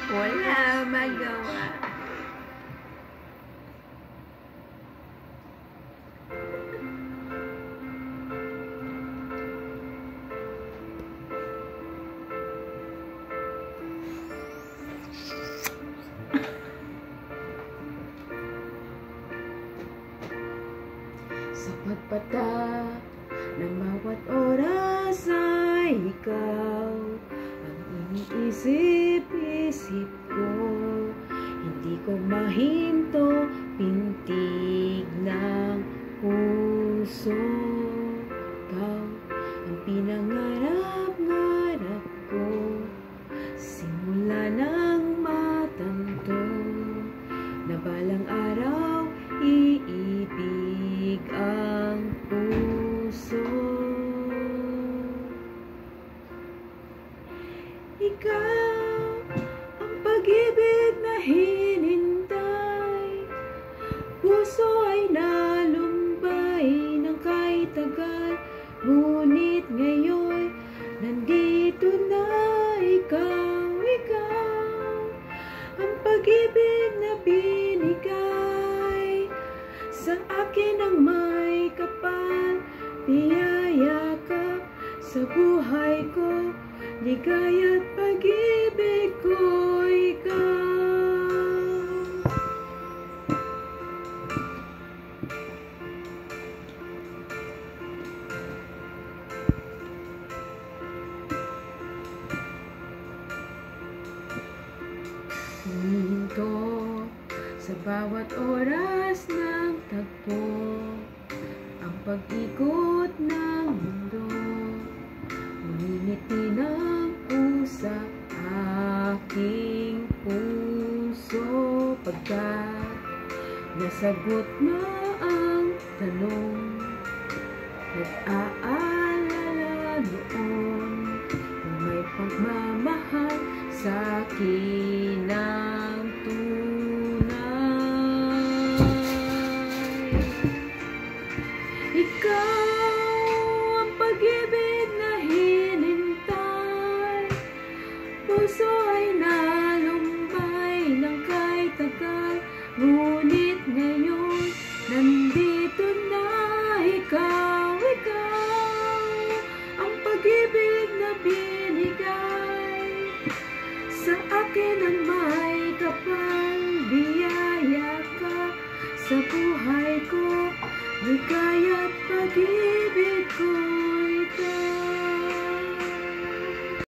Wala magawa. Sa pagpata ng bawat oras ay ikaw ang iniisip-isip ko. Hindi ko mahinto, pintig ng puso. Ikaw ang pinangarap-ngarap ko, simula ng matanto na balang araw iibig ang puso. Ikaw ang pag-ibig na hinintay, puso ay nalumbay ng kahit tagal, ngunit ngayon nandito na ikaw, ikaw ang pag-ibig na binigay sa akin ang may kapal, niyayakap sa buhay ko, ligaya't pag-ibig ko, ikaw. Huminto sa bawat oras ng tagpo, ang pag-ikot ng mundo, ngumingiti ng pusa aking puso, pagkat nasagot na ang tanong, nag-aalala noon kung may pagmamahal sa akin ng tunay. Ikaw ang pag-ibig na hinintay, puso ay nalumbay ng kahit tagal, ngunit ngayon nandito na ikaw, ikaw ang pag-ibig na binigay sa akin ang may kapal, biyaya ka sa buhay ko, ligaya't pag-ibig